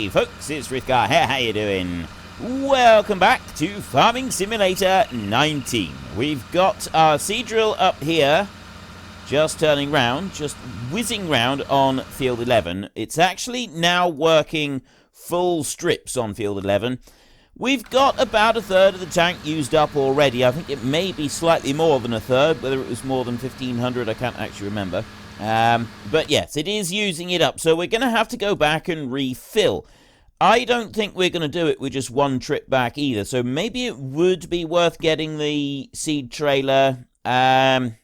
Hey folks, it's Rithgar here, how you doing? Welcome back to Farming Simulator 19. We've got our seed drill up here, just turning round, just whizzing round on field 11. It's actually now working full strips on field 11. We've got about a third of the tank used up already. I think it may be slightly more than a third, whether it was more than 1,500, I can't actually remember. But yes, it is using it up, so we're going to have to go back and refill. I don't think we're going to do it with just one trip back either, so maybe it would be worth getting the seed trailer. I'm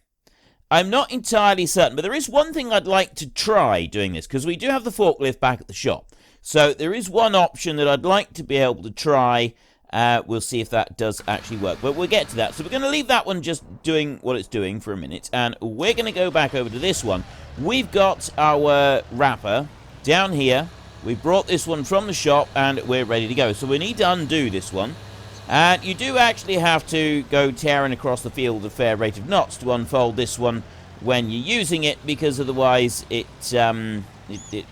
not entirely certain, but there is one thing I'd like to try doing this, because we do have the forklift back at the shop. So there is one option that I'd like to be able to try. We'll see if that does actually work, but we'll get to that. So we're going to leave that one just doing what it's doing for a minute, and we're going to go back over to this one. We've got our wrapper down here. We brought this one from the shop, and we're ready to go. So we need to undo this one, and you do actually have to go tearing across the field at a fair rate of knots to unfold this one when you're using it, because otherwise it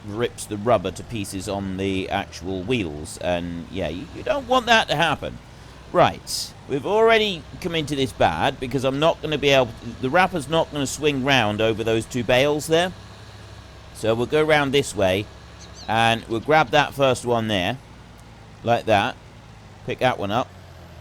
rips the rubber to pieces on the actual wheels, and yeah, you don't want that to happen. Right, we've already come into this bad, because I'm not going to be able to, the wrapper's not going to swing round over those two bales there. So we'll go round this way, and we'll grab that first one there, like that. Pick that one up.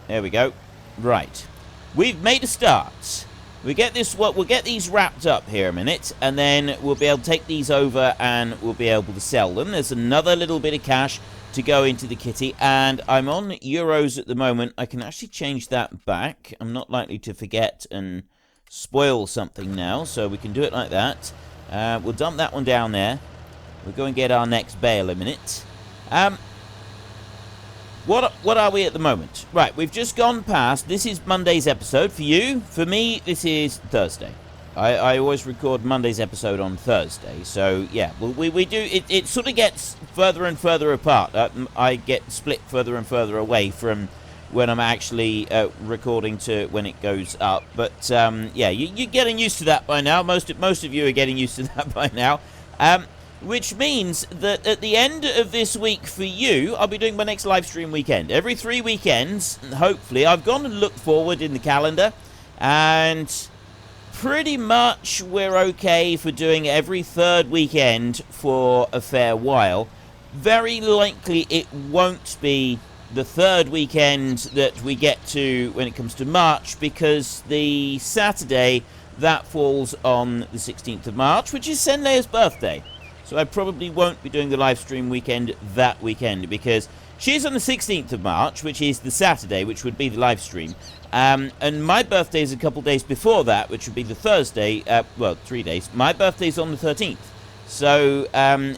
There we go. Right, we've made a start. We'll get these wrapped up here a minute, and then we'll be able to take these over and we'll be able to sell them. There's another little bit of cash to go into the kitty, and I'm on euros at the moment. I can actually change that back. I'm not likely to forget and spoil something now, so we can do it like that. We'll dump that one down there. We'll go and get our next bale a minute. What are we at the moment? Right, we've just gone past. This is Monday's episode for you. For me, this is Thursday. I always record Monday's episode on Thursday. So, yeah, we do. It sort of gets further and further apart. I get split further and further away from when I'm actually recording to when it goes up. But, yeah, you're getting used to that by now. Most of you are getting used to that by now. Which means that at the end of this week for you, I'll be doing my next live stream weekend. Every 3 weekends, hopefully. I've gone and looked forward in the calendar, and pretty much we're okay for doing every third weekend for a fair while. Very likely it won't be the third weekend that we get to when it comes to March, because the Saturday, that falls on the 16th of March, which is Senleia's birthday. So I probably won't be doing the live stream weekend that weekend, because she's on the 16th of March, which is the Saturday, which would be the live stream. And my birthday is a couple days before that, which would be the Thursday. Well, 3 days. My birthday's on the 13th. So,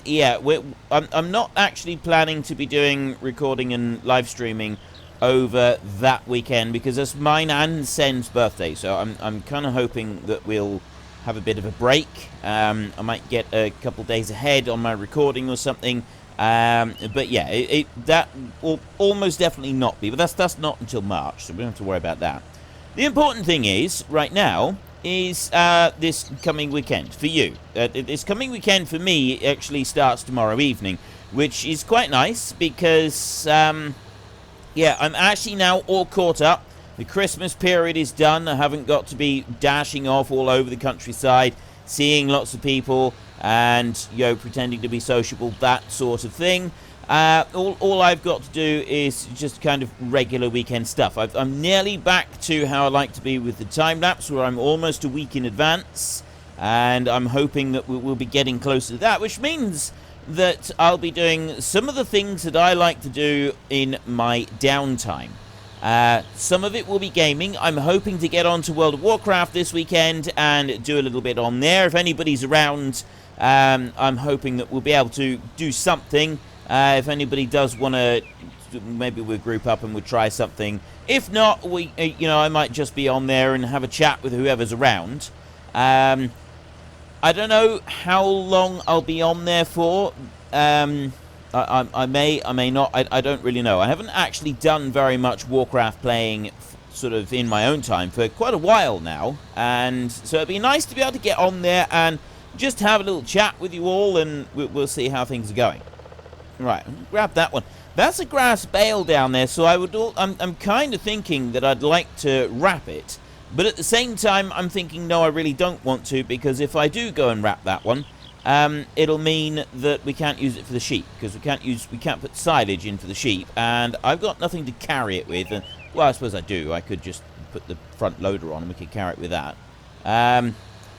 yeah, I'm not actually planning to be doing recording and live streaming over that weekend, because it's mine and Sen's birthday. So I'm kind of hoping that we'll have a bit of a break. I might get a couple days ahead on my recording or something. But yeah, that will almost definitely not be. But that's not until March, so we don't have to worry about that. The important thing is, right now, is this coming weekend for you. This coming weekend for me actually starts tomorrow evening, which is quite nice because, yeah, I'm actually now all caught up. The Christmas period is done. I haven't got to be dashing off all over the countryside, seeing lots of people and, you know, pretending to be sociable, that sort of thing. All I've got to do is just kind of regular weekend stuff. I'm nearly back to how I like to be with the time-lapse, where I'm almost a week in advance, and I'm hoping that we'll be getting closer to that, which means that I'll be doing some of the things that I like to do in my downtime. Some of it will be gaming. I'm hoping to get onto World of Warcraft this weekend and do a little bit on there. If anybody's around, I'm hoping that we'll be able to do something. If anybody does want to, maybe we'll group up and we'll try something. If not, I might just be on there and have a chat with whoever's around. I don't know how long I'll be on there for. I may not. I don't really know. I haven't actually done very much Warcraft playing sort of in my own time for quite a while now, and so it'd be nice to be able to get on there and just have a little chat with you all, and we'll see how things are going. Right, grab that one. That's a grass bale down there, so I'm kind of thinking that I'd like to wrap it, but at the same time, I'm thinking, no, I really don't want to, because if I do go and wrap that one, it'll mean that we can't use it for the sheep, because we can't put silage in for the sheep, and I've got nothing to carry it with. And, well, I suppose I do. I could just put the front loader on, and we could carry it with that.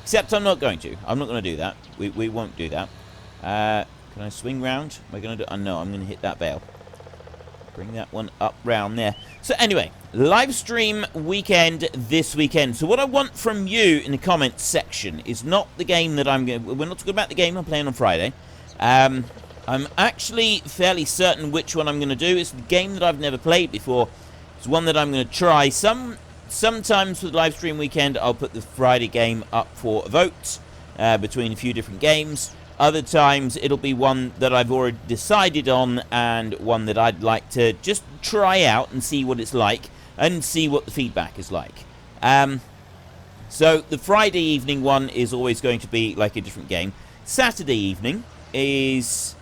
Except I'm not going to. I'm not going to do that. We won't do that. Can I swing round? Am I going to do... no, I'm going to hit that bale. Bring that one up round there. So anyway, live stream weekend this weekend. So what I want from you in the comments section is not the game that I'm going to... We're not talking about the game I'm playing on Friday. I'm actually fairly certain which one I'm going to do. It's the game that I've never played before. It's one that I'm going to try. Sometimes for the live stream weekend, I'll put the Friday game up for a vote between a few different games. Other times, it'll be one that I've already decided on and one that I'd like to just try out and see what it's like and see what the feedback is like. So the Friday evening one is always going to be like a different game. Saturday evening is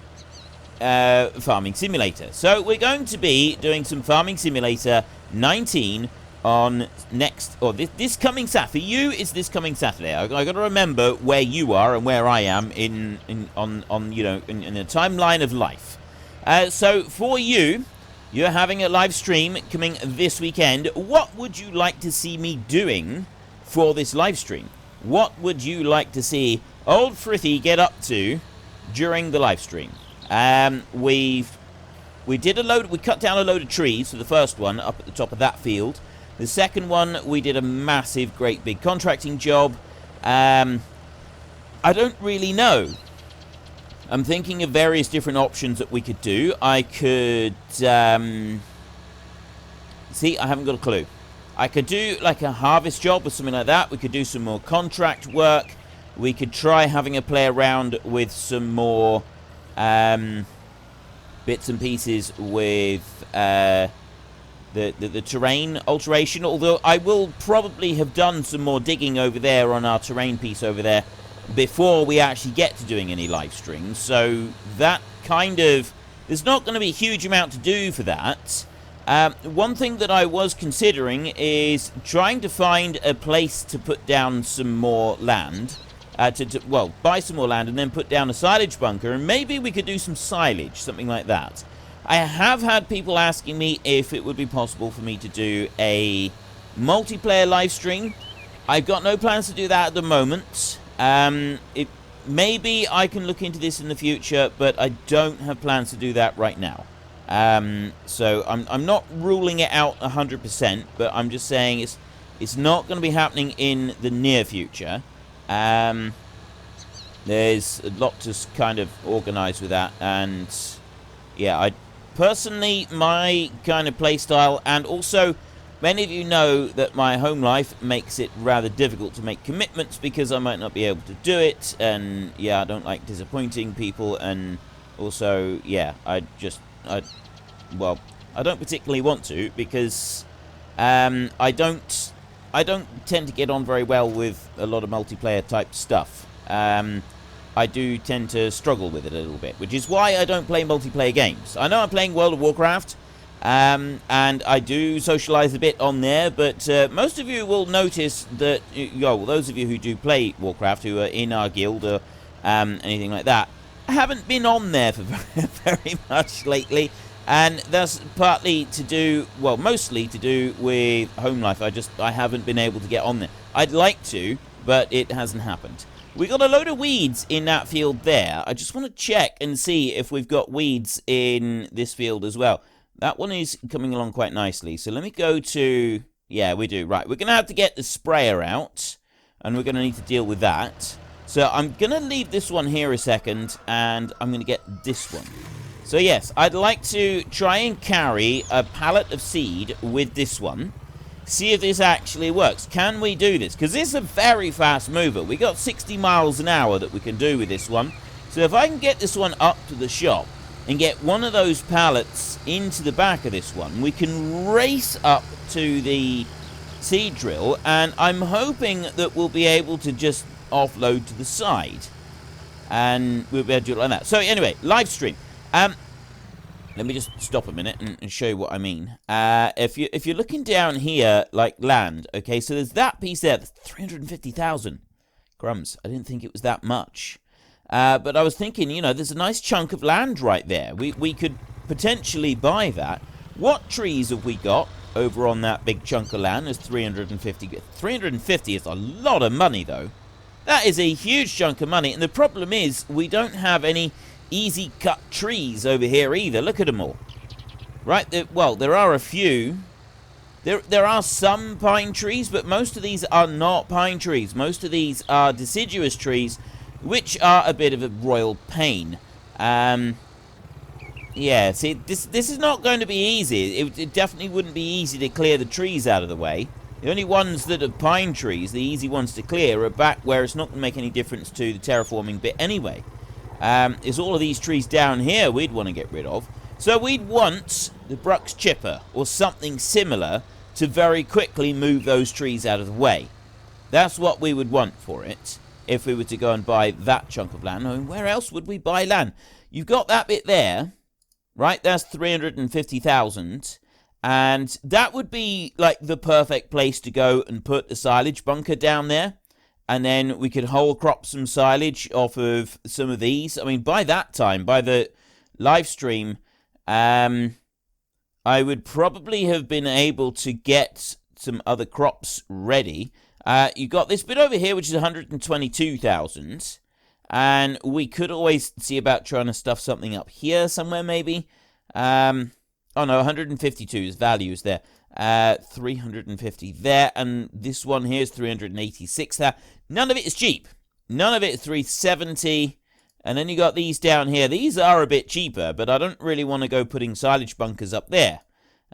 Farming Simulator. So we're going to be doing some Farming Simulator 19 on this coming Saturday. For you, it's this coming Saturday. I got to remember where you are and where I am in the timeline of life. So for you, you're having a live stream coming this weekend. What would you like to see me doing for this live stream? What would you like to see old Frithy get up to during the live stream? We cut down a load of trees for the first one up at the top of that field. The second one, we did a massive, great big contracting job. I don't really know. I'm thinking of various different options that we could do. I could... see, I haven't got a clue. I could do like a harvest job or something like that. We could do some more contract work. We could try having a play around with some more bits and pieces with... the terrain alteration, although I will probably have done some more digging over there on our terrain piece over there before we actually get to doing any live streams. So that kind of... There's not going to be a huge amount to do for that. One thing that I was considering is trying to find a place to put down some more land. Well, buy some more land and then put down a silage bunker, and maybe we could do some silage, something like that. I have had people asking me if it would be possible for me to do a multiplayer live stream. I've got no plans to do that at the moment. Maybe I can look into this in the future, but I don't have plans to do that right now. So I'm not ruling it out 100%, but I'm just saying it's not going to be happening in the near future. There's a lot to kind of organize with that, and yeah, personally, my kind of play style, and also many of you know that my home life makes it rather difficult to make commitments because I might not be able to do it, and yeah, I don't like disappointing people, and also, yeah, I don't particularly want to because I don't tend to get on very well with a lot of multiplayer type stuff. I do tend to struggle with it a little bit, which is why I don't play multiplayer games. I know I'm playing World of Warcraft, and I do socialize a bit on there, but most of you will notice that, those of you who do play Warcraft, who are in our guild or anything like that, I haven't been on there for very much lately, and that's partly to do, well, mostly to do with home life. I haven't been able to get on there. I'd like to, but it hasn't happened. We got a load of weeds in that field there. I just want to check and see if we've got weeds in this field as well. That one is coming along quite nicely. So let me go to... Yeah, we do. Right, we're going to have to get the sprayer out, and we're going to need to deal with that. So I'm going to leave this one here a second, and I'm going to get this one. So yes, I'd like to try and carry a pallet of seed with this one. See if this actually works. Can we do this? Because this is a very fast mover. We got 60 miles an hour that we can do with this one. So if I can get this one up to the shop and get one of those pallets into the back of this one, we can race up to the seed drill, and I'm hoping that we'll be able to just offload to the side. And we'll be able to do it like that. So anyway, live stream. let me just stop a minute and show you what I mean. If you're looking down here, like land, okay, so there's that piece there, that's 350,000. Crumbs, I didn't think it was that much. But I was thinking, you know, there's a nice chunk of land right there. We could potentially buy that. What trees have we got over on that big chunk of land? There's 350. 350 is a lot of money, though. That is a huge chunk of money, and the problem is we don't have any easy cut trees over here either. Look at them all. Right, well, there are a few. There are some pine trees, but most of these are not pine trees. Most of these are deciduous trees, which are a bit of a royal pain. Yeah, see, this is not going to be easy. It definitely wouldn't be easy to clear the trees out of the way. The only ones that are pine trees, the easy ones to clear, are back where it's not going to make any difference to the terraforming bit anyway. Is all of these trees down here we'd want to get rid of. So we'd want the Bruks chipper or something similar to very quickly move those trees out of the way. That's what we would want for it if we were to go and buy that chunk of land. I mean, where else would we buy land? You've got that bit there, right? That's 350,000. And that would be like the perfect place to go and put the silage bunker down there. And then we could whole crop some silage off of some of these. I mean, by that time, by the live stream, I would probably have been able to get some other crops ready. You got this bit over here, which is 122,000. And we could always see about trying to stuff something up here somewhere, maybe. Oh, no, 152 is values there. 350 there, and this one here is 386 there. None of it is cheap. None of it is 370. And then you got these down here. These are a bit cheaper, but I don't really want to go putting silage bunkers up there.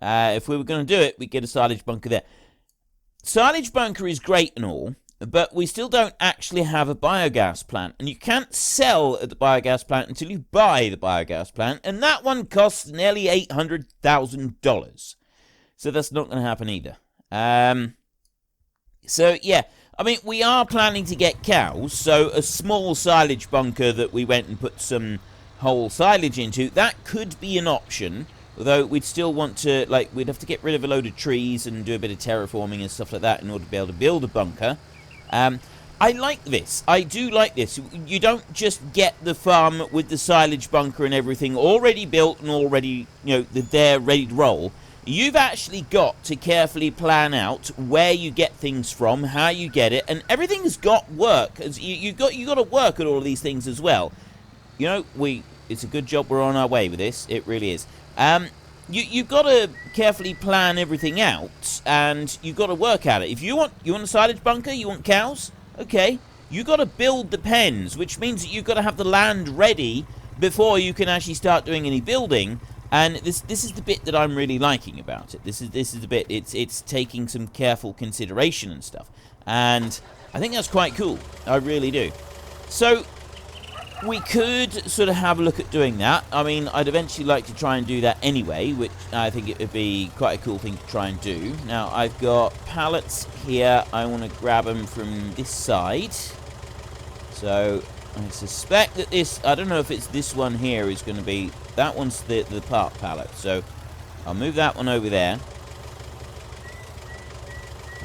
If we were going to do it, we'd get a silage bunker there. Silage bunker is great and all, but we still don't actually have a biogas plant. And you can't sell at the biogas plant until you buy the biogas plant. And that one costs nearly $800,000. So that's not going to happen either. So, yeah. I mean, we are planning to get cows. So a small silage bunker that we went and put some whole silage into, that could be an option. Although we'd still want to, like, we'd have to get rid of a load of trees and do a bit of terraforming and stuff like that in order to be able to build a bunker. I like this. I do like this. You don't just get the farm with the silage bunker and everything already built and already, you know, they're ready to roll. You've actually got to carefully plan out where you get things from, how you get it, and everything's got work. You got to work at all of these things as well. You know, it's a good job we're on our way with this. It really is. You've got to carefully plan everything out, and you've got to work at it. If you want a silage bunker, you want cows, okay. You've got to build the pens, which means that you've got to have the land ready before you can actually start doing any building. And this is the bit that I'm really liking about it. This is the bit, it's taking some careful consideration and stuff. And I think that's quite cool. I really do. So we could sort of have a look at doing that. I mean, I'd eventually like to try and do that anyway, which I think it would be quite a cool thing to try and do. Now, I've got pallets here. I want to grab them from this side. So I suspect that this, I don't know if it's this one here is going to be, that one's the part pallet. So I'll move that one over there.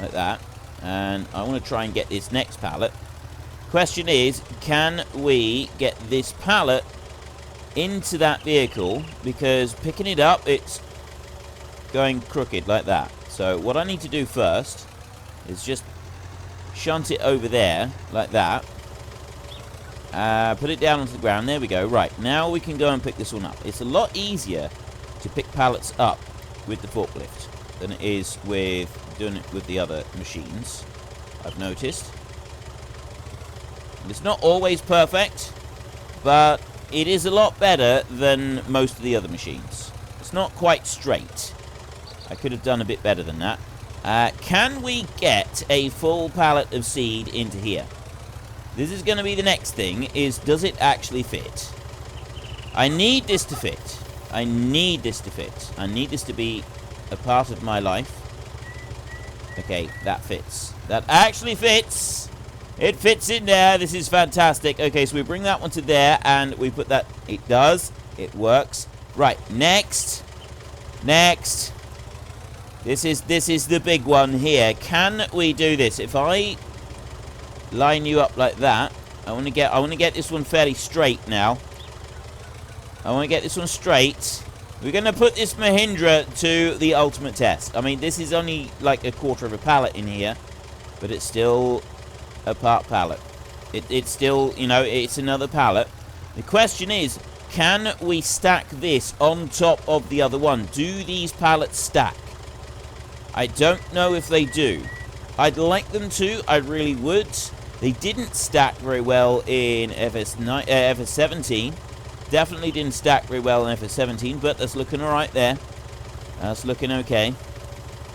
Like that. And I want to try and get this next pallet. Question is, can we get this pallet into that vehicle? Because picking it up, it's going crooked like that. So what I need to do first is just shunt it over there like that. Put it down onto the ground. There we go. Right, now we can go and pick this one up. It's a lot easier to pick pallets up with the forklift than it is with doing it with the other machines, I've noticed. It's not always perfect, but it is a lot better than most of the other machines. It's not quite straight. I could have done a bit better than that. Can we get a full pallet of seed into here? This is going to be the next thing, is does it actually fit? I need this to fit. I need this to fit. I need this to be a part of my life. Okay, that fits. That actually fits. It fits in there. This is fantastic. Okay, so we bring that one to there, and we put that. It does. It works. Right, next. Next. This is the big one here. Can we do this? If I line you up like that, I want to get this one fairly straight now. I want to get this one straight. We're going to put this Mahindra to the ultimate test. I mean, this is only like a quarter of a pallet in here, but it's still a part pallet. It's still, you know, it's another pallet. The question is, can we stack this on top of the other one? Do these pallets stack? I don't know if they do. I'd like them to. I really would. They didn't stack very well in FS17. Definitely didn't stack very well in FS17, but that's looking alright there. That's looking okay.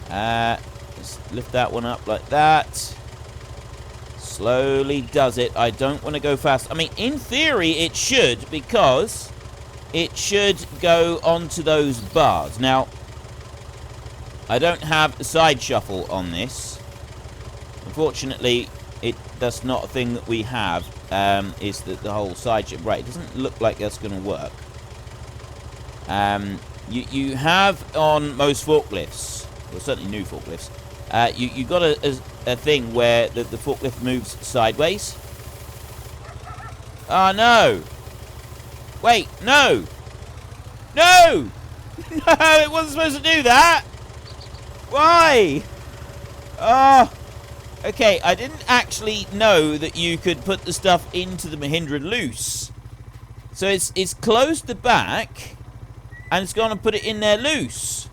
Let's lift that one up like that. Slowly does it. I don't want to go fast. I mean, in theory, it should, because it should go onto those bars. Now, I don't have a side shuffle on this. Unfortunately, that's not a thing that we have, is the whole side shuffle. Right, it doesn't look like that's going to work. You have on most forklifts, well, certainly new forklifts, you got a thing where the forklift moves sideways. Oh, no! Wait, no! No! No, it wasn't supposed to do that! Why? Oh, okay, I didn't actually know that you could put the stuff into the Mahindra loose. So it's closed the back, and it's going to put it in there loose.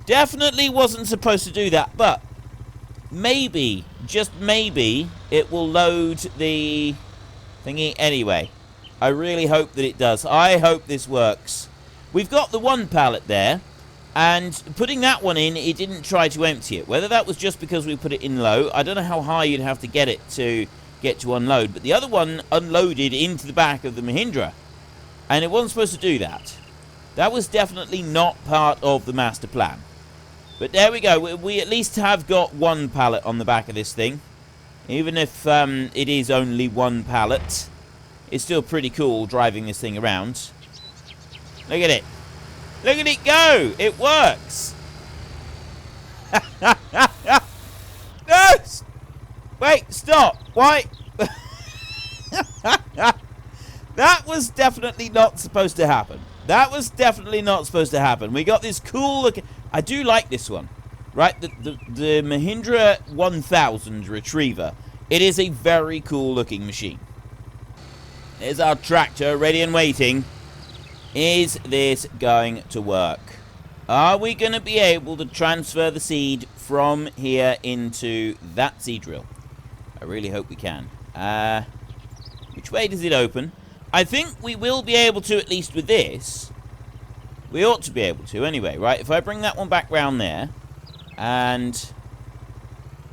Definitely wasn't supposed to do that, but maybe, just maybe, it will load the thingy anyway. I really hope that it does. I hope this works. We've got the one pallet there, and putting that one in, it didn't try to empty it. Whether that was just because we put it in low, I don't know how high you'd have to get it to unload, but the other one unloaded into the back of the Mahindra, and it wasn't supposed to do that. That was definitely not part of the master plan. But there we go. We at least have got one pallet on the back of this thing. Even if it is only one pallet, it's still pretty cool driving this thing around. Look at it. Look at it go! It works! No! Wait, stop! Why? That was definitely not supposed to happen. That was definitely not supposed to happen. We got this cool looking... I do like this one. Right? The Mahindra 1000 Retriever. It is a very cool looking machine. There's our tractor ready and waiting. Is this going to work? Are we going to be able to transfer the seed from here into that seed drill? I really hope we can. Which way does it open? I think we will be able to, at least with this. We ought to be able to anyway, right? If I bring that one back round there, and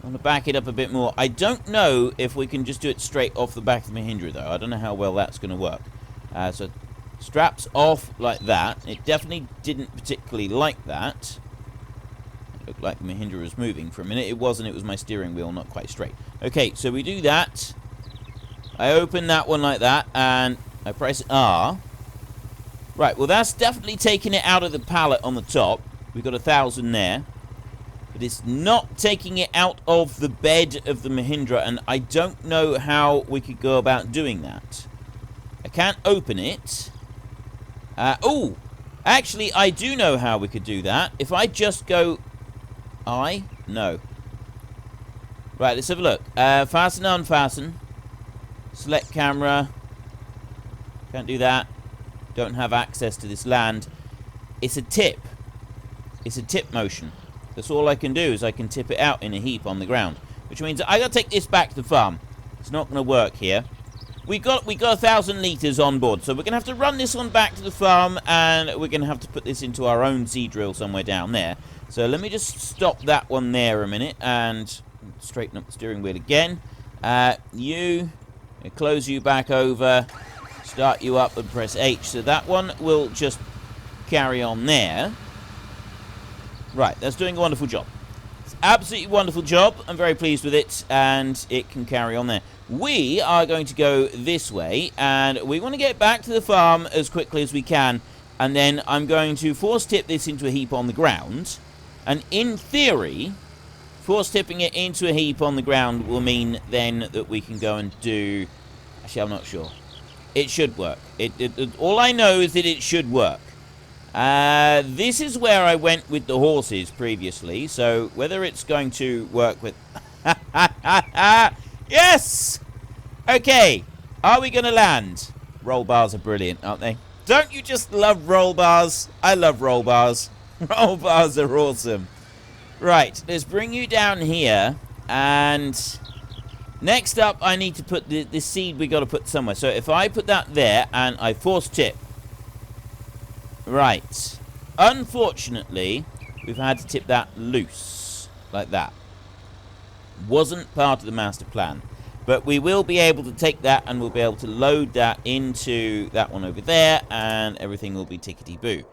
I want to back it up a bit more. I don't know if we can just do it straight off the back of the Mahindra, though. I don't know how well that's going to work. So straps off like that. It definitely didn't particularly like that. It looked like the Mahindra was moving for a minute. It wasn't. It was my steering wheel not quite straight. Okay, so we do that. I open that one like that, and I press R. Right, well, that's definitely taking it out of the pallet on the top. We've got 1,000 there. But it's not taking it out of the bed of the Mahindra, and I don't know how we could go about doing that. I can't open it. Oh, actually, I do know how we could do that. If I just go... No. Right, let's have a look. Fasten, unfasten. Select camera. Can't do that. Don't have access to this land. It's a tip. It's a tip motion. That's all I can do, is I can tip it out in a heap on the ground. Which means I gotta take this back to the farm. It's not gonna work here. We got 1,000 litres on board, so we're gonna have to run this one back to the farm, and we're gonna have to put this into our own seed drill somewhere down there. So let me just stop that one there a minute, and straighten up the steering wheel again. Close you back over, start you up and press H. So that one will just carry on there. Right, that's doing a wonderful job. It's absolutely wonderful job. I'm very pleased with it, and it can carry on there. We are going to go this way, and we want to get back to the farm as quickly as we can. And then I'm going to force tip this into a heap on the ground. And in theory, force tipping it into a heap on the ground will mean then that we can go and do... Actually, I'm not sure. It should work. All I know is that it should work. This is where I went with the horses previously. So whether it's going to work with... Yes! Okay. Are we going to land? Roll bars are brilliant, aren't they? Don't you just love roll bars? I love roll bars. Roll bars are awesome. Right, let's bring you down here. And next up, I need to put the seed we got to put somewhere. So if I put that there and I force tip. Right. Unfortunately, we've had to tip that loose. Like that. Wasn't part of the master plan. But we will be able to take that and we'll be able to load that into that one over there. And everything will be tickety-boo.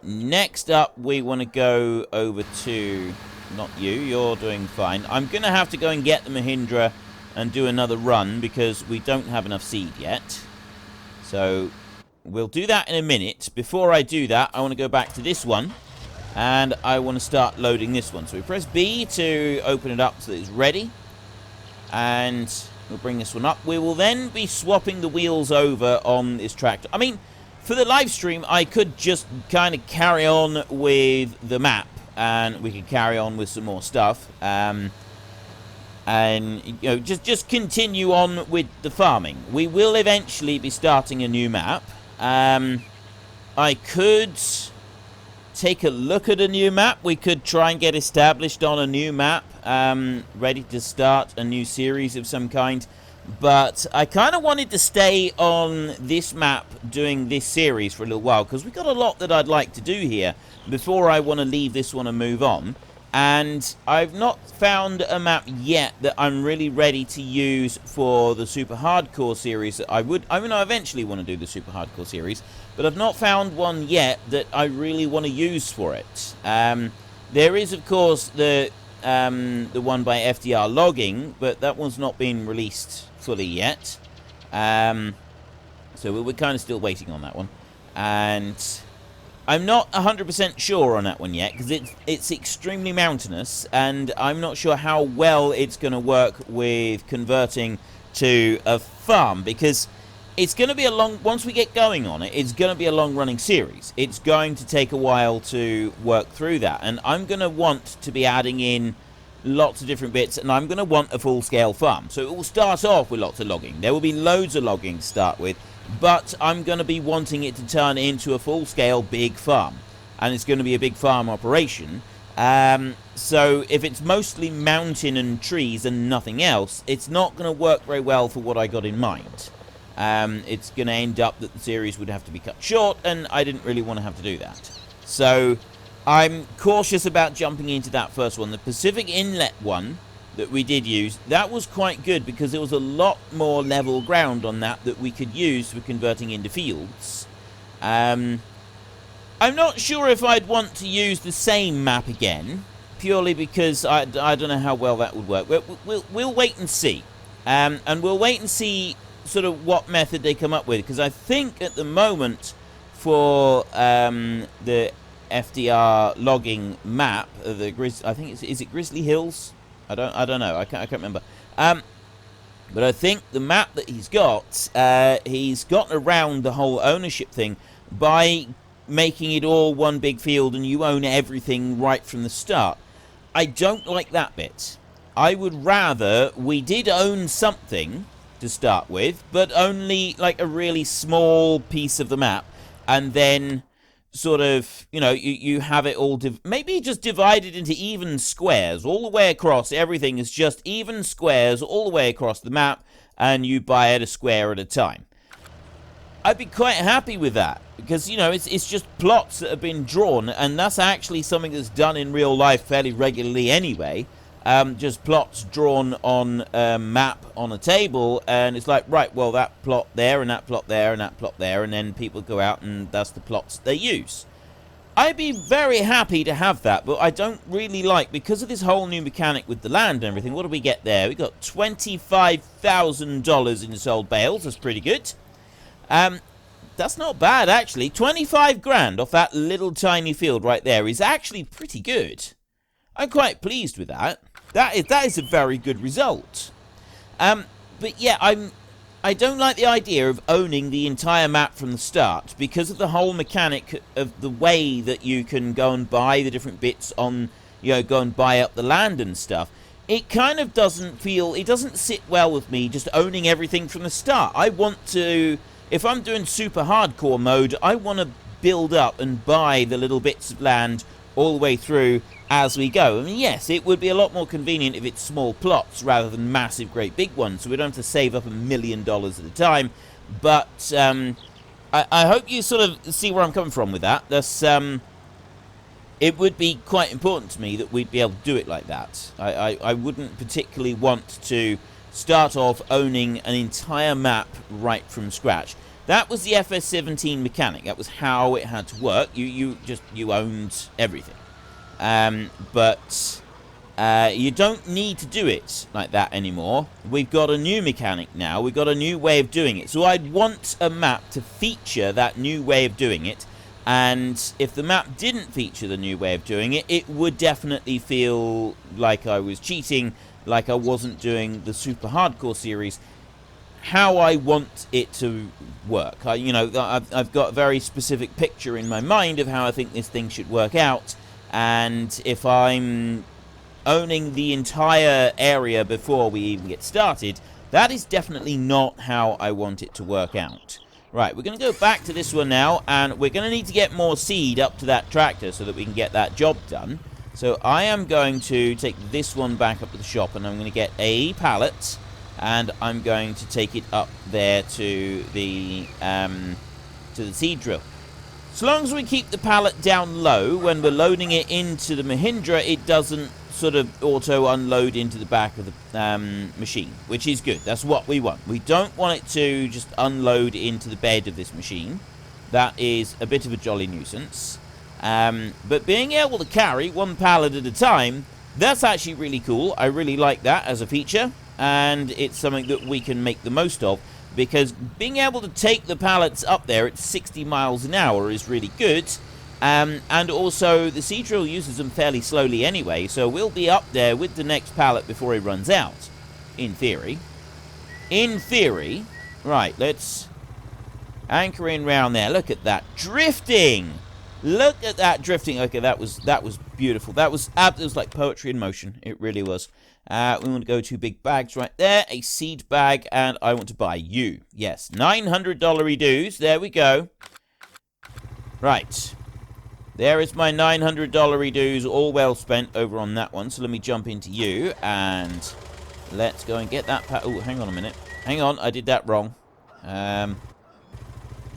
Next up, we want to go over to... Not you, you're doing fine. I'm going to have to go and get the Mahindra and do another run because we don't have enough seed yet. So we'll do that in a minute. Before I do that, I want to go back to this one. And I want to start loading this one. So we press B to open it up so that it's ready. And we'll bring this one up. We will then be swapping the wheels over on this tractor. I mean, for the live stream, I could just kind of carry on with the map. And we could carry on with some more stuff. And, you know, just continue on with the farming. We will eventually be starting a new map. I could take a look at a new map. We could try and get established on a new map. Ready to start a new series of some kind. But I kind of wanted to stay on this map doing this series for a little while. Because we've got a lot that I'd like to do here before I want to leave this one and move on. And I've not found a map yet that I'm really ready to use for the Super Hardcore series. That I mean, I eventually want to do the Super Hardcore series. But I've not found one yet that I really want to use for it. There is, of course, the one by FDR Logging. But that one's not been released fully yet. So we're kind of still waiting on that one. And I'm not 100% sure on that one yet, because it's extremely mountainous, and I'm not sure how well it's going to work with converting to a farm, because it's going to be a long... Once we get going on it, it's going to be a long-running series. It's going to take a while to work through that, and I'm going to want to be adding in lots of different bits, and I'm going to want a full-scale farm. So it will start off with lots of logging. There will be loads of logging to start with, but I'm going to be wanting it to turn into a full-scale big farm. And it's going to be a big farm operation. So if it's mostly mountain and trees and nothing else, it's not going to work very well for what I got in mind. It's going to end up that the series would have to be cut short, and I didn't really want to have to do that. So I'm cautious about jumping into that first one. The Pacific Inlet one that we did use, that was quite good because there was a lot more level ground on that we could use for converting into fields. I'm not sure if I'd want to use the same map again, purely because I don't know how well that would work. We'll wait and see. And we'll wait and see sort of what method they come up with, because I think at the moment for the FDR logging map, I think is it Grizzly Hills? I don't know. I can't remember. But I think the map that he's gotten around the whole ownership thing by making it all one big field and you own everything right from the start. I don't like that bit. I would rather we did own something to start with, but only like a really small piece of the map, and then sort of, you know, you have it all, maybe just divided into even squares all the way across. Everything is just even squares all the way across the map, and you buy it a square at a time. I'd be quite happy with that, because, you know, it's just plots that have been drawn, and that's actually something that's done in real life fairly regularly anyway. Just plots drawn on a map on a table, and it's like, right, well, that plot there, and that plot there, and that plot there, and then people go out and that's the plots they use. I'd be very happy to have that, but I don't really like, because of this whole new mechanic with the land and everything. What do we get there? We got $25,000 in sold bales. That's pretty good. That's not bad, actually. 25 grand off that little tiny field right there is actually pretty good. I'm quite pleased with that. That is a very good result. But yeah, I don't like the idea of owning the entire map from the start because of the whole mechanic of the way that you can go and buy the different bits on, go and buy up the land and stuff. It kind of doesn't sit well with me just owning everything from the start. I want to, if I'm doing super hardcore mode, I want to build up and buy the little bits of land all the way through as we go. I mean, yes, it would be a lot more convenient if it's small plots rather than massive, great big ones, so we don't have to save up $1 million at a time. But I hope you sort of see where I'm coming from with that. That's it would be quite important to me that we'd be able to do it like that. I wouldn't particularly want to start off owning an entire map right from scratch. That was the FS17 mechanic. That was how it had to work. You owned everything. But you don't need to do it like that anymore. We've got a new mechanic now. We've got a new way of doing it. So I'd want a map to feature that new way of doing it. And if the map didn't feature the new way of doing it, it would definitely feel like I was cheating, like I wasn't doing the super hardcore series how I want it to work. I've got a very specific picture in my mind of how I think this thing should work out. And if I'm owning the entire area before we even get started, that is definitely not how I want it to work out. Right, we're going to go back to this one now, and we're going to need to get more seed up to that tractor so that we can get that job done. So I am going to take this one back up to the shop, and I'm going to get a pallet, and I'm going to take it up there to the seed drill. So long as we keep the pallet down low, when we're loading it into the Mahindra, it doesn't sort of auto-unload into the back of the machine, which is good. That's what we want. We don't want it to just unload into the bed of this machine. That is a bit of a jolly nuisance. But being able to carry one pallet at a time, that's actually really cool. I really like that as a feature, and it's something that we can make the most of, because being able to take the pallets up there at 60 miles an hour is really good. And also, the seed drill uses them fairly slowly anyway, so we'll be up there with the next pallet before he runs out. In theory. In theory. Right, let's anchor in round there. Look at that drifting! Look at that drifting. Okay, that was beautiful. That was like poetry in motion. It really was. We want to go to big bags right there. A seed bag, and I want to buy you. Yes, $900 dues. There we go. Right. There is my $900 dues, all well spent over on that one. So let me jump into you, and let's go and get that. Oh, hang on a minute. Hang on, I did that wrong. There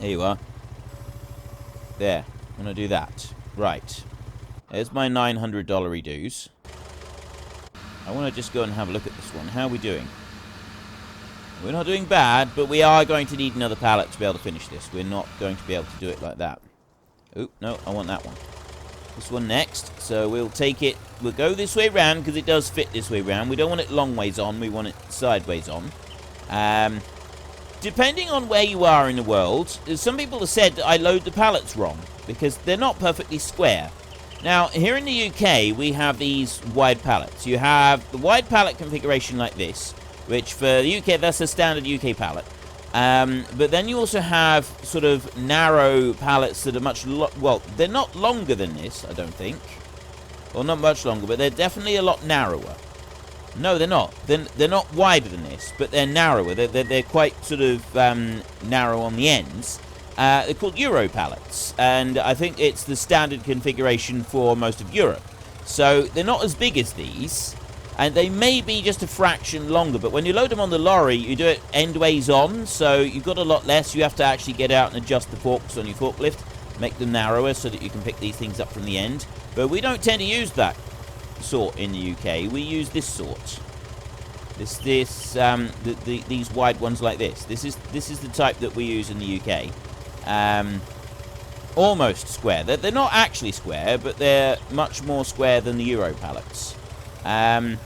you are. There. I'm going to do that. Right. There's my $900 dues. I want to just go and have a look at this one. How are we doing? We're not doing bad, but we are going to need another pallet to be able to finish this. We're not going to be able to do it like that. Oh, no, I want that one. This one next. So we'll take it. We'll go this way round because it does fit this way round. We don't want it long ways on. We want it sideways on. Depending on where you are in the world, some people have said that I load the pallets wrong because they're not perfectly square. Now, here in the UK, we have these wide pallets. You have the wide pallet configuration like this, which for the UK, that's a standard UK pallet. But then you also have sort of narrow pallets that are much, well, they're not longer than this, I don't think. Well, not much longer, but they're definitely a lot narrower. No, they're not. They're not wider than this, but they're narrower. They're quite sort of narrow on the ends. They're called Euro pallets, and I think it's the standard configuration for most of Europe. So they're not as big as these, and they may be just a fraction longer, but when you load them on the lorry, you do it endways on, so you've got a lot less. You have to actually get out and adjust the forks on your forklift, make them narrower so that you can pick these things up from the end. But we don't tend to use that sort in the UK. We use this sort. These wide ones like this. This is the type that we use in the UK. Almost square. They're not actually square, but they're much more square than the Euro pallets. I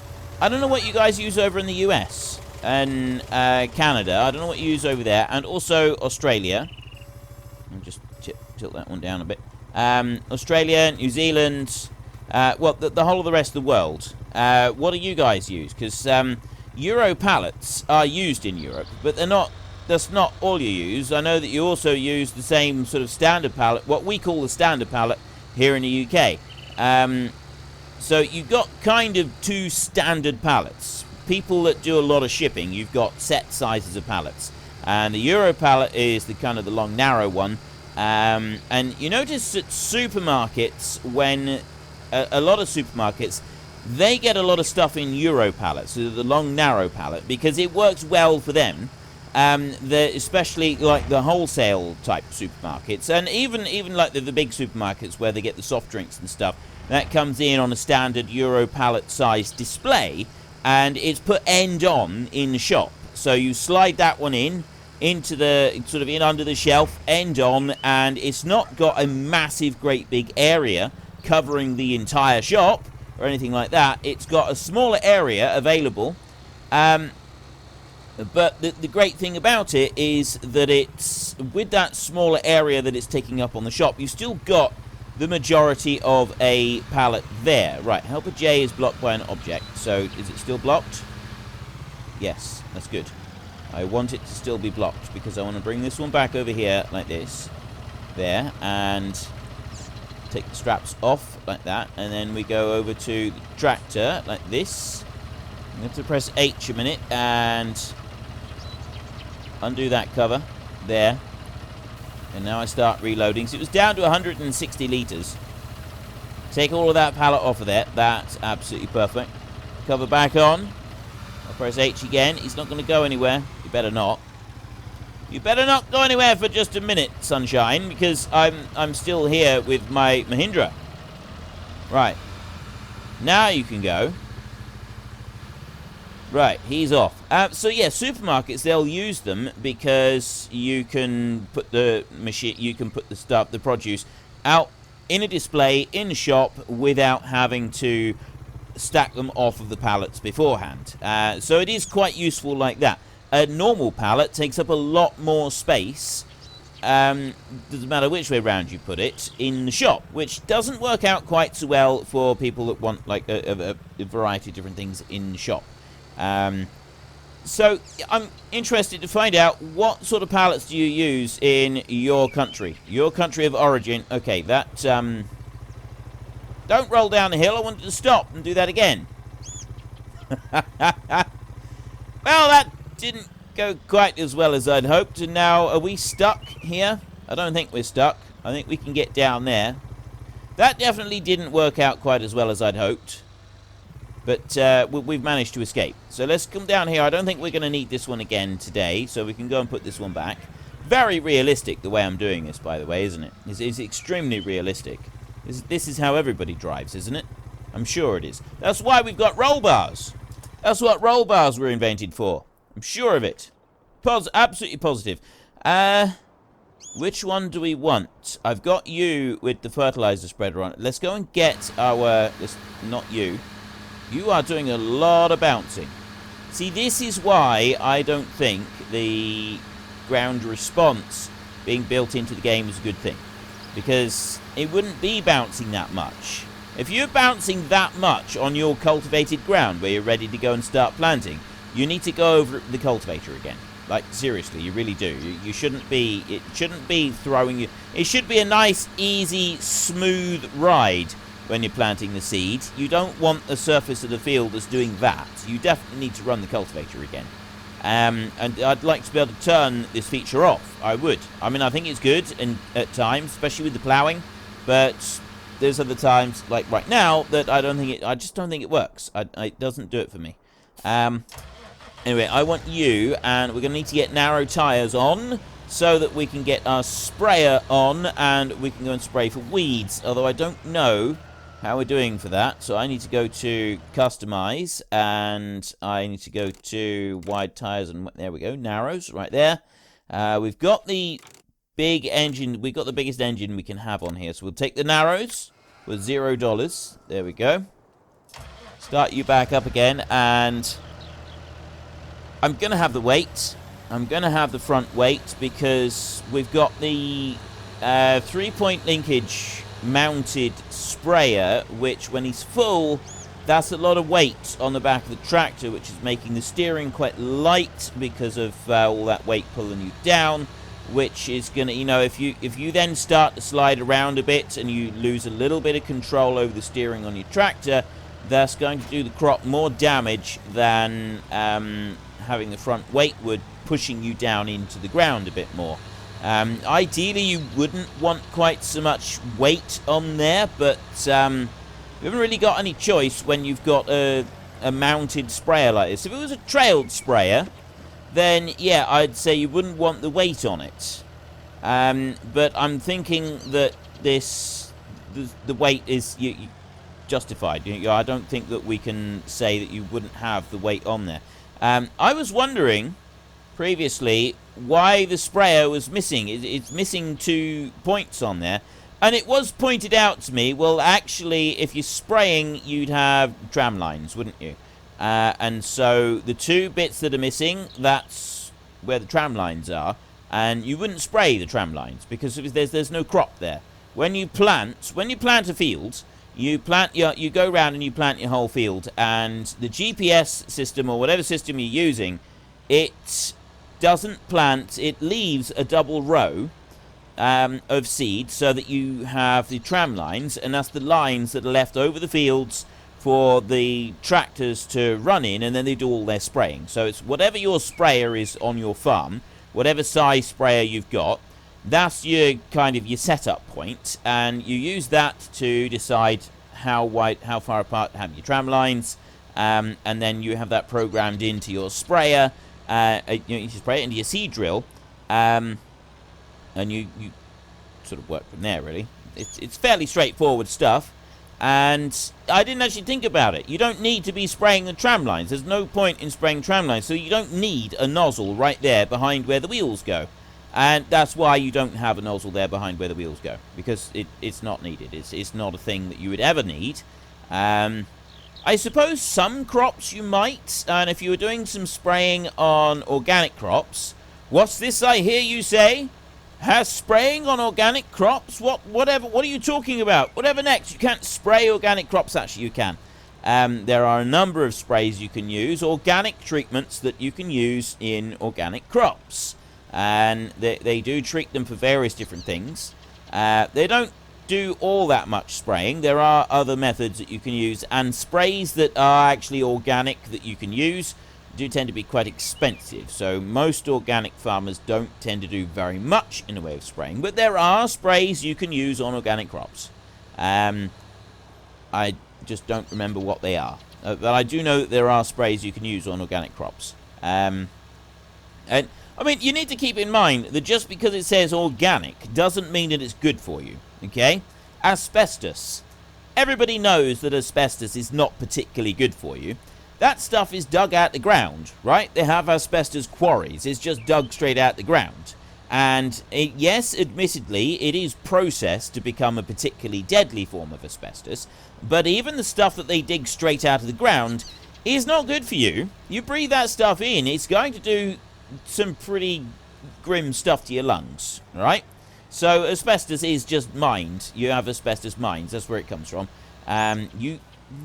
don't know what you guys use over in the US and Canada. I don't know what you use over there, and also Australia. I'll just tilt that one down a bit. Australia, New Zealand, well, the whole of the rest of the world. What do you guys use? Because Euro pallets are used in Europe, but that's not all you use. I know that you also use the same sort of standard pallet, what we call the standard pallet here in the UK. So you've got kind of two standard pallets. People that do a lot of shipping, you've got set sizes of pallets. And the Euro pallet is the kind of the long, narrow one. And you notice at supermarkets, when a lot of supermarkets, they get a lot of stuff in Euro pallets, so the long, narrow pallet, because it works well for them. Especially like the wholesale type supermarkets, and even like the big supermarkets where they get the soft drinks and stuff, that comes in on a standard Euro pallet size display, and it's put end on in the shop. So you slide that one into the sort of in under the shelf, end on, and it's not got a massive, great big area covering the entire shop or anything like that. It's got a smaller area available. But the great thing about it is that it's, with that smaller area that it's taking up on the shop, you still got the majority of a pallet there. Right, helper J is blocked by an object. So, is it still blocked? Yes, that's good. I want it to still be blocked because I want to bring this one back over here like this. There, and take the straps off like that. And then we go over to the tractor like this. I'm going to press H a minute and undo that cover there, and now I start reloading. So it was down to 160 litres. Take all of that pallet off of there. That's absolutely perfect. Cover back on. I'll press H again. He's not going to go anywhere. You better not. You better not go anywhere for just a minute, sunshine, because I'm still here with my Mahindra. Right, now you can go. Right, he's off. So yeah, supermarkets, they'll use them because you can put the machine, you can put the stuff, the produce, out in a display in the shop without having to stack them off of the pallets beforehand. So it is quite useful like that. A normal pallet takes up a lot more space, doesn't matter which way around you put it, in the shop, which doesn't work out quite so well for people that want like a variety of different things in the shop. So I'm interested to find out, what sort of pallets do you use in your country of origin? Okay, that don't roll down the hill. I wanted to stop and do that again. Well, that didn't go quite as well as I'd hoped. And now, are we stuck here? I don't think we're stuck. I think we can get down there. That definitely didn't work out quite as well as I'd hoped. But we've managed to escape. So let's come down here. I don't think we're going to need this one again today, so we can go and put this one back. Very realistic the way I'm doing this, by the way, isn't it? It's extremely realistic. This is how everybody drives, isn't it? I'm sure it is. That's why we've got roll bars. That's what roll bars were invented for. I'm sure of it. Absolutely positive. Which one do we want? I've got you with the fertilizer spreader on it. Let's go and get our... not you. You are doing a lot of bouncing. See, this is why I don't think the ground response being built into the game is a good thing. Because it wouldn't be bouncing that much. If you're bouncing that much on your cultivated ground where you're ready to go and start planting, you need to go over the cultivator again. Like, seriously, you really do. You shouldn't be... It shouldn't be throwing you... It should be a nice, easy, smooth ride when you're planting the seed. You don't want the surface of the field that's doing that. You definitely need to run the cultivator again. And I'd like to be able to turn this feature off. I would. I mean, I think it's good at times, especially with the ploughing. But there's other times, like right now, that I just don't think it works. It doesn't do it for me. Anyway, I want you, and we're going to need to get narrow tyres on so that we can get our sprayer on and we can go and spray for weeds. Although I don't know how we're doing for that. So I need to go to customize and I need to go to wide tyres, and there we go, narrows right there. We've got the big engine. We've got the biggest engine we can have on here. So we'll take the narrows with $0. There we go. Start you back up again, and I'm going to have the weight. I'm going to have the front weight because we've got the 3-point linkage mounted sprayer, which when he's full, that's a lot of weight on the back of the tractor, which is making the steering quite light because of all that weight pulling you down, which is going to, you know, if you then start to slide around a bit and you lose a little bit of control over the steering on your tractor, that's going to do the crop more damage than having the front weight would, pushing you down into the ground a bit more. Ideally, you wouldn't want quite so much weight on there, but you haven't really got any choice when you've got a mounted sprayer like this. If it was a trailed sprayer, then yeah, I'd say you wouldn't want the weight on it. But I'm thinking that the weight is justified. I don't think that we can say that you wouldn't have the weight on there. I was wondering previously why the sprayer was missing. It's missing 2 points on there, and it was pointed out to me, well, actually, if you're spraying, you'd have tram lines, wouldn't you? And so the 2 bits that are missing, that's where the tram lines are, and you wouldn't spray the tram lines because there's no crop there. When you plant a field, you go around and you plant your whole field, and the GPS system or whatever system you're using, it doesn't plant, it leaves a double row of seed so that you have the tram lines, and that's the lines that are left over the fields for the tractors to run in, and then they do all their spraying. So it's whatever your sprayer is on your farm, whatever size sprayer you've got, that's your kind of your setup point, and you use that to decide how far apart to have your tram lines, and then you have that programmed into your sprayer. You spray it into your seed drill, and you sort of work from there, really. It's fairly straightforward stuff, and I didn't actually think about it. You don't need to be spraying the tram lines. There's no point in spraying tram lines, so you don't need a nozzle right there behind where the wheels go. And that's why you don't have a nozzle there behind where the wheels go, because it's not needed. It's not a thing that you would ever need. I suppose some crops you might, and if you were doing some spraying on organic crops. What's this I hear you say? Has spraying on organic crops? What are you talking about? Whatever next? You can't spray organic crops. Actually, you can. There are a number of sprays you can use, organic treatments that you can use in organic crops. And they do treat them for various different things. They don't do all that much spraying. There are other methods that you can use, and sprays that are actually organic that you can use do tend to be quite expensive. So most organic farmers don't tend to do very much in the way of spraying, but there are sprays you can use on organic crops. I just don't remember what they are, but I do know that there are sprays you can use on organic crops. And I mean, you need to keep in mind that just because it says organic doesn't mean that it's good for you, okay? Asbestos. Everybody knows that asbestos is not particularly good for you. That stuff is dug out the ground, right? They have asbestos quarries. It's just dug straight out the ground. And yes, admittedly, it is processed to become a particularly deadly form of asbestos, but even the stuff that they dig straight out of the ground is not good for you. You breathe that stuff in, it's going to do some pretty grim stuff to your lungs, right? So asbestos is just mined. You have asbestos mines. That's where it comes from.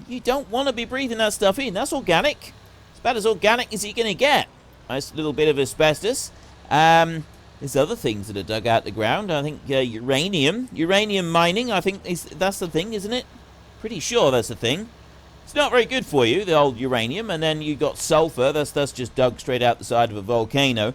You don't want to be breathing that stuff in. That's organic. It's about as organic as you're going to get. Nice little bit of asbestos. There's other things that are dug out the ground. I think uranium mining. I think that's the thing, isn't it? Pretty sure that's the thing. It's not very good for you, the old uranium. And then you got sulfur. That's just dug straight out the side of a volcano.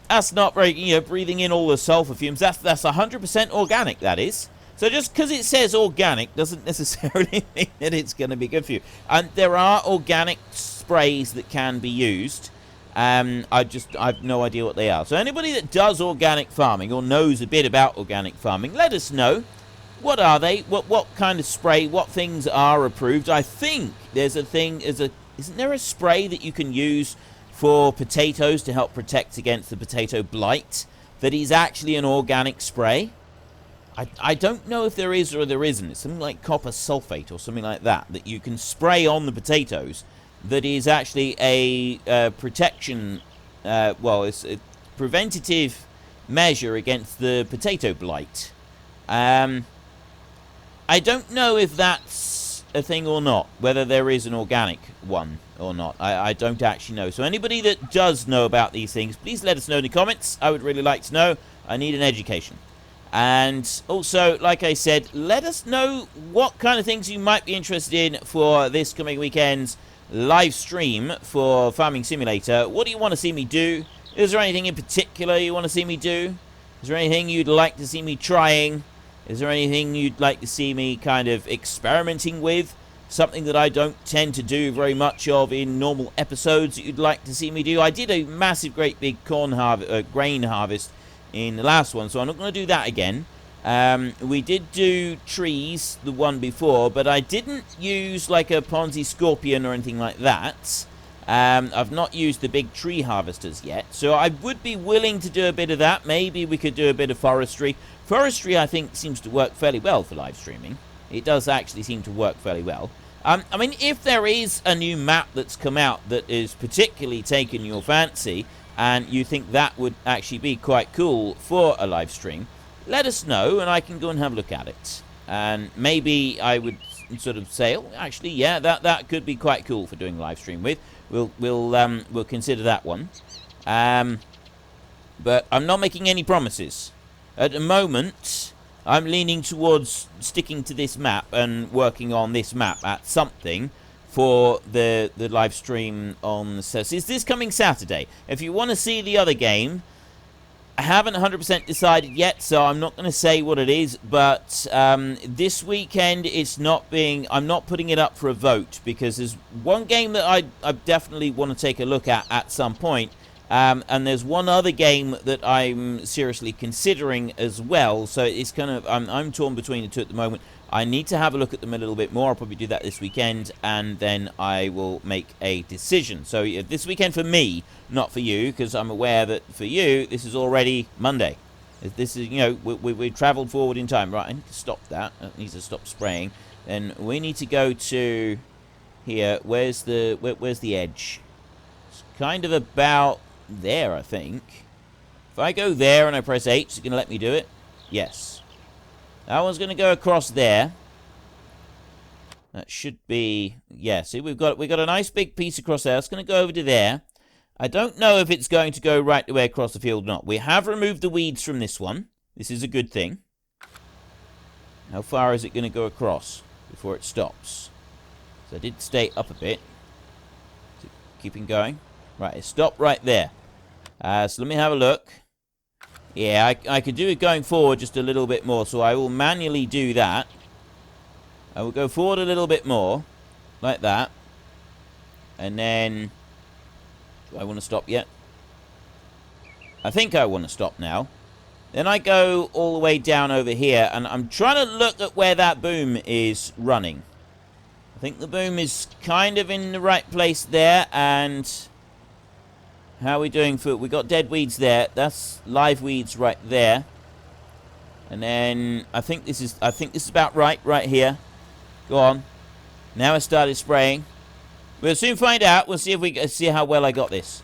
That's not very, breathing in all the sulfur fumes. That's 100% organic, that is. So just because it says organic doesn't necessarily mean that it's going to be good for you. And there are organic sprays that can be used. I've no idea what they are. So anybody that does organic farming or knows a bit about organic farming, let us know. What are they? What kind of spray? What things are approved? I think there's a thing. Isn't there a spray that you can use for potatoes to help protect against the potato blight that is actually an organic spray? I don't know if there is or there isn't. It's something like copper sulfate or something like that you can spray on the potatoes that is actually a protection, it's a preventative measure against the potato blight. I don't know if that's a thing or not, whether there is an organic one or not. I don't actually know. So anybody that does know about these things, please let us know in the comments. I would really like to know. I need an education. And also, like I said, let us know what kind of things you might be interested in for this coming weekend's live stream for Farming Simulator. What do you want to see me do? Is there anything in particular you want to see me do? Is there anything you'd like to see me trying? Is there anything you'd like to see me kind of experimenting with? Something that I don't tend to do very much of in normal episodes that you'd like to see me do? I did a massive, great big grain harvest in the last one, so I'm not going to do that again. We did do trees, the one before, but I didn't use like a Ponzi Scorpion or anything like that. I've not used the big tree harvesters yet, so I would be willing to do a bit of that. Maybe we could do a bit of forestry. Forestry, I think, seems to work fairly well for live streaming. It does actually seem to work fairly well. I mean, if there is a new map that's come out that is particularly taken your fancy, and you think that would actually be quite cool for a live stream, let us know, and I can go and have a look at it. And maybe I would sort of say, oh, actually, yeah, that could be quite cool for doing a live stream with. We'll consider that one. But I'm not making any promises. At the moment, I'm leaning towards sticking to this map and working on this map at something for the live stream on... So is this coming Saturday? If you want to see the other game, I haven't 100% decided yet, so I'm not going to say what it is, but this weekend I'm not putting it up for a vote, because there's one game that I definitely want to take a look at some point, and there's one other game that I'm seriously considering as well, so it's kind of, I'm torn between the two at the moment. I need to have a look at them a little bit more. I'll probably do that this weekend, and then I will make a decision. So this weekend for me, not for you, because I'm aware that for you, this is already Monday. This is, you know, we traveled forward in time. Right, I need to stop that. I need to stop spraying. Then we need to go to here. Where's the edge? It's kind of about there, I think. If I go there and I press H, is it going to let me do it? Yes. That one's going to go across there. That should be... Yeah, see, we've got a nice big piece across there. It's going to go over to there. I don't know if it's going to go right the way across the field or not. We have removed the weeds from this one. This is a good thing. How far is it going to go across before it stops? So I did stay up a bit. Is it keeping going? Right, it stopped right there. So let me have a look. Yeah, I could do it going forward just a little bit more, so I will manually do that. I will go forward a little bit more, like that. And then... Do I want to stop yet? I think I want to stop now. Then I go all the way down over here, and I'm trying to look at where that boom is running. I think the boom is kind of in the right place there, and... How are we doing for... We got dead weeds there. That's live weeds right there. And then I think this is about right here. Go on. Now I started spraying. We'll soon find out. We'll see if we see how well I got this.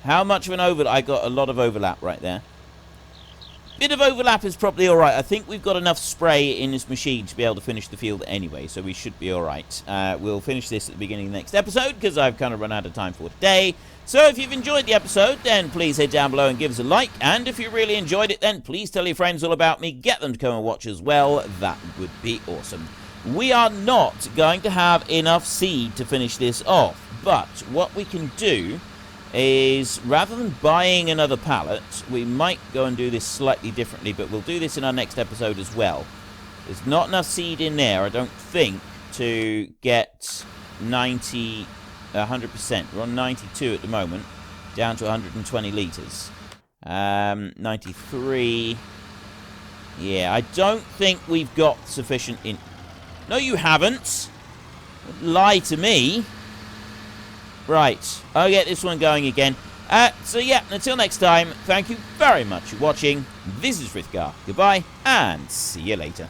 How much of an overlap? I got a lot of overlap right there. Bit of overlap is probably all right. I think we've got enough spray in this machine to be able to finish the field anyway, so we should be all right. We'll finish this at the beginning of the next episode, because I've kind of run out of time for today. So if you've enjoyed the episode, then please head down below and give us a like. And if you really enjoyed it, then please tell your friends all about me. Get them to come and watch as well. That would be awesome. We are not going to have enough seed to finish this off, but what we can do is, rather than buying another pallet, we might go and do this slightly differently, but we'll do this in our next episode as well. There's not enough seed in there, I don't think, to get 100%. We're on 92 at the moment, down to 120 litres. 93. Yeah, I don't think we've got sufficient in... No, you haven't. Don't lie to me. Right, I'll get this one going again. So yeah, until next time, thank you very much for watching. This is Frithgar. Goodbye, and see you later.